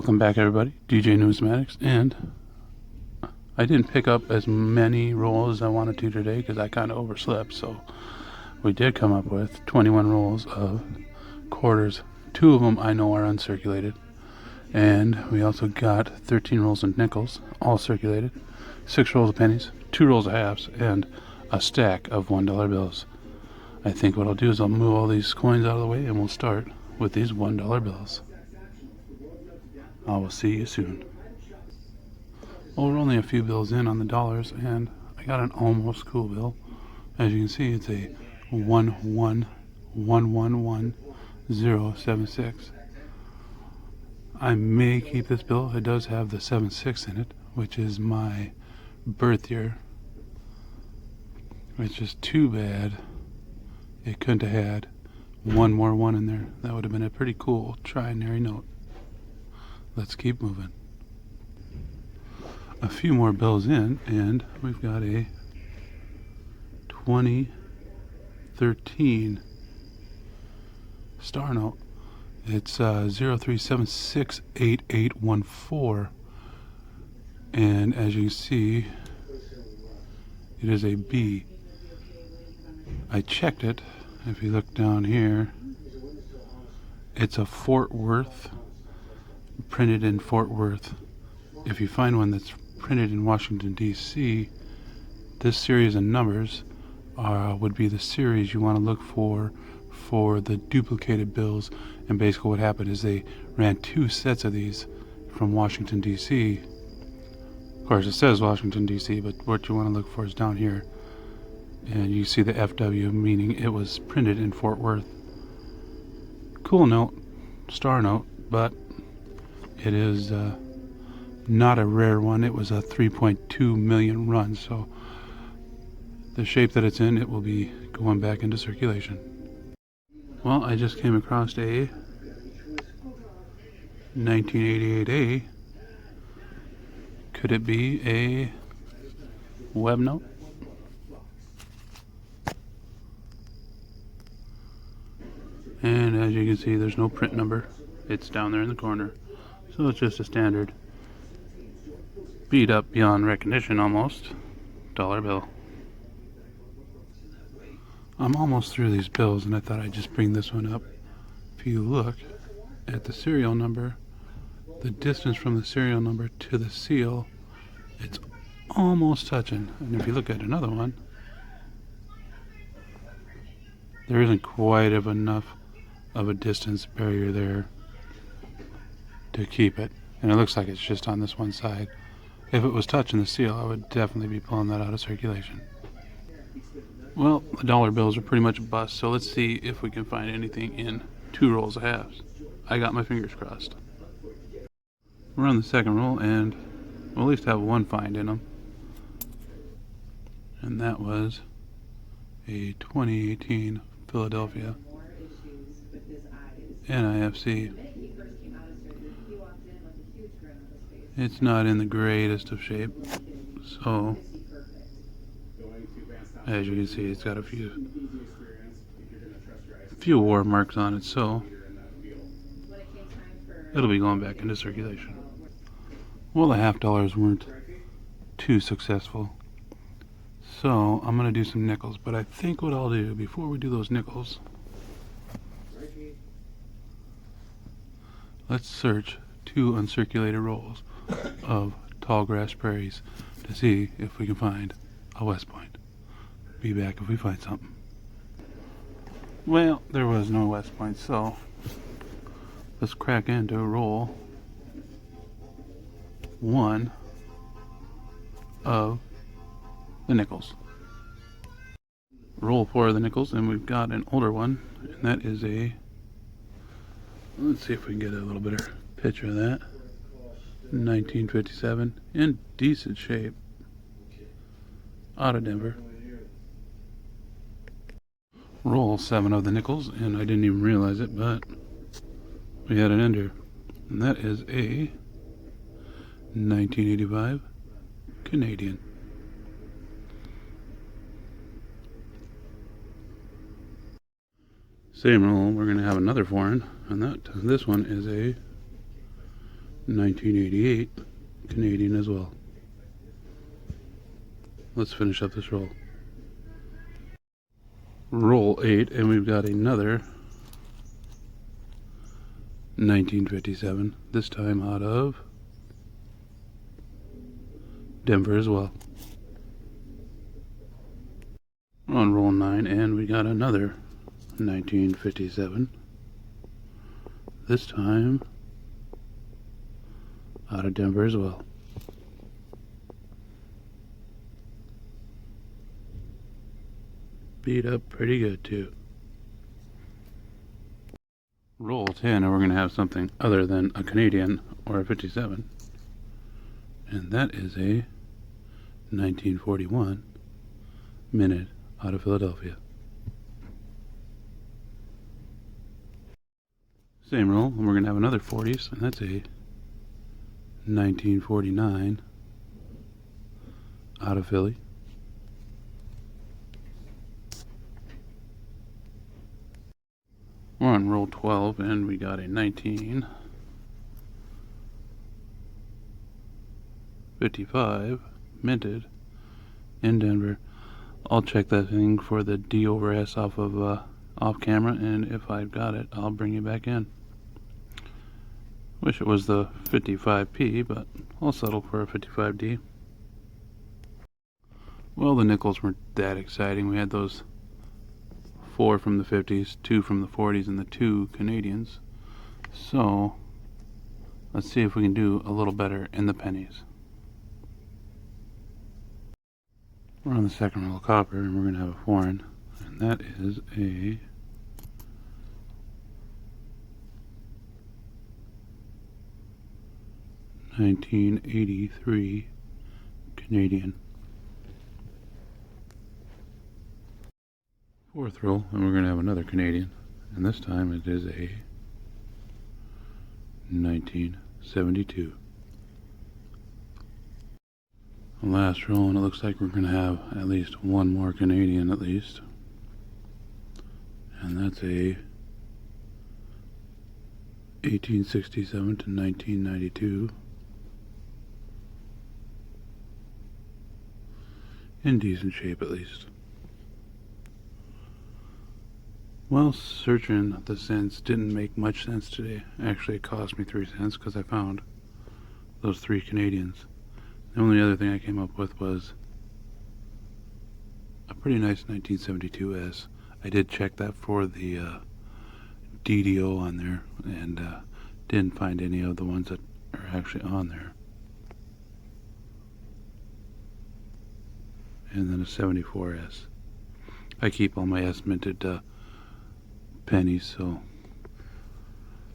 Welcome back, everybody. DJ Newsmatics, and I didn't pick up as many rolls as I wanted to today because I kind of overslept. So we did come up with 21 rolls of quarters. 2 of them I know are uncirculated, and we also got 13 rolls of nickels, all circulated, 6 rolls of pennies, 2 rolls of halves, and a stack of $1 bills. I think what I'll do is I'll move all these coins out of the way, and we'll start with these $1 bills. I will see you soon. Well, we're only a few bills in on the dollars, and I got an almost cool bill. As you can see, it's a 111076. I may keep this bill. It does have the 76 in it, which is my birth year. Which is too bad it couldn't have had one more 1 in there. That would have been a pretty cool trinary note. Let's keep moving. A few more bills in, and we've got a 2013 star note. It's 03768814, and as you can see, it is a B. I checked it. If you look down here, it's a Fort Worth, printed in Fort Worth. If you find one that's printed in Washington, D.C., this series of numbers would be the series you want to look for the duplicated bills. And basically what happened is they ran 2 sets of these from Washington, D.C. Of course, it says Washington, D.C., but what you want to look for is down here. And you see the FW, meaning it was printed in Fort Worth. Cool note, star note, but it is not a rare one. It was a 3.2 million run, so the shape that it's in, it will be going back into circulation. Well, I just came across a 1988A. Could it be a web note? And as you can see, there's no print number. It's down there in the corner. So it's just a standard, beat up beyond recognition almost, $1 bill. I'm almost through these bills, and I thought I'd just bring this one up. If you look at the serial number, the distance from the serial number to the seal, it's almost touching. And if you look at another one, there isn't quite enough of a distance barrier there to keep it. And it looks like it's just on this one side. If it was touching the seal, I would definitely be pulling that out of circulation. Well, the $1 bills are pretty much a bust, so let's see if we can find anything in 2 rolls of halves. I got my fingers crossed. We're on the second roll, and we'll at least have one find in them. And that was a 2018 Philadelphia NIFC. It's not in the greatest of shape, so as you can see, it's got a few war marks on it, so it'll be going back into circulation. Well, the $half weren't too successful, so I'm going to do some nickels. But I think what I'll do before we do those nickels, let's search 2 uncirculated rolls of tall grass prairies to see if we can find a West Point. Be back if we find something. Well, there was no West Point, so let's crack into roll 1 of the nickels. Roll 4 of the nickels, and we've got an older one, and that is a, let's see if we can get a little better picture of that. 1957, in decent shape, out of Denver. Roll 7 of the nickels, and I didn't even realize it, but we had an ender, and that is a 1985 Canadian. Same roll, we're going to have another foreign, and this one is a 1988 Canadian as well. Let's finish up this roll. Roll 8, and we've got another 1957, this time out of Denver as well. We're on roll 9, and we got another 1957, this time out of Denver as well. Beat up pretty good too. Roll 10, and we're going to have something other than a Canadian or a 57, and that is a 1941 minute out of Philadelphia. Same roll, and we're going to have another 40s, and that's a 1949 out of Philly. We're on roll 12, and we got a 1955 minted in Denver. I'll check that thing for the D over S off of off camera, and if I've got it, I'll bring you back in. Wish it was the 55P, but I'll settle for a 55D. Well, the nickels weren't that exciting. We had those 4 from the 50s, 2 from the 40s, and the 2 Canadians. So let's see if we can do a little better in the pennies. We're on the second roll of copper, and we're going to have a foreign, and that is a 1983 Canadian. Fourth roll, and we're going to have another Canadian, and this time it is a 1972. Last roll, and it looks like we're going to have at least one more Canadian at least, and that's a 1867 to 1992 in decent shape at least. Well, searching the cents didn't make much sense today. Actually, it cost me 3 cents because I found those 3 Canadians. The only other thing I came up with was a pretty nice 1972S. I did check that for the DDO on there, and didn't find any of the ones that are actually on there. And then a 74S. I keep all my S minted pennies, so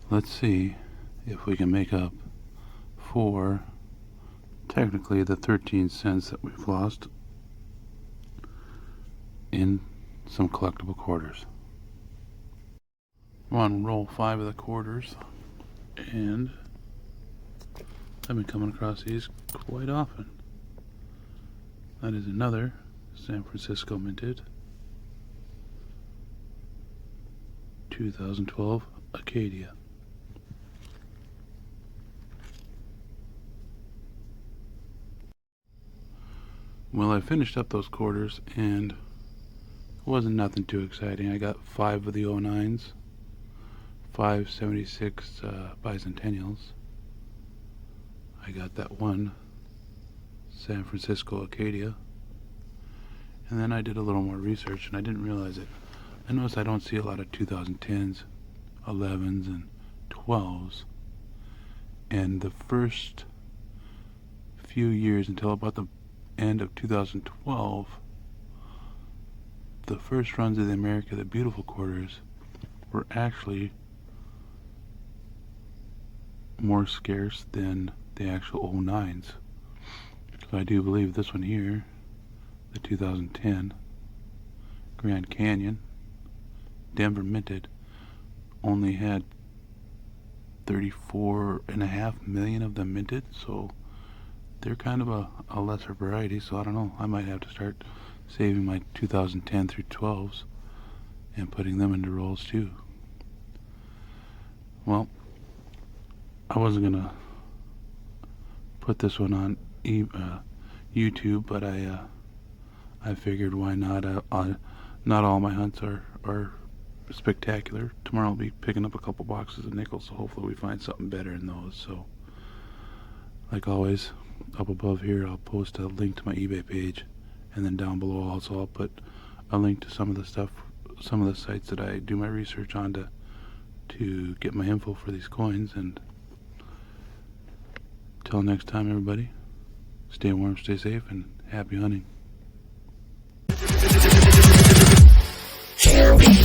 let's see if we can make up for technically the 13 cents that we've lost in some collectible quarters. We're on roll 5 of the quarters, and I've been coming across these quite often. That is another San Francisco minted 2012 Acadia. Well, I finished up those quarters, and it wasn't nothing too exciting. I got 5 of the 09s, 5 76 bicentennials. I got that one San Francisco Acadia, and then I did a little more research, and I didn't realize it. I noticed I don't see a lot of 2010s, 11s, and 12s. And the first few years, until about the end of 2012, the first runs of the America the Beautiful quarters were actually more scarce than the actual 09s. So I do believe this one here, the 2010 Grand Canyon Denver minted, only had 34.5 million of them minted, so they're kind of a lesser variety. So I don't know, I might have to start saving my 2010 through 12s and putting them into rolls too. Well, I wasn't gonna put this one on YouTube, but I figured why not. Not all my hunts are spectacular. Tomorrow I'll be picking up a couple boxes of nickels, so hopefully we find something better in those. So, like always, up above here I'll post a link to my eBay page, and then down below also I'll put a link to some of the stuff, some of the sites that I do my research on to get my info for these coins. And till next time, everybody, stay warm, stay safe, and happy hunting. Here we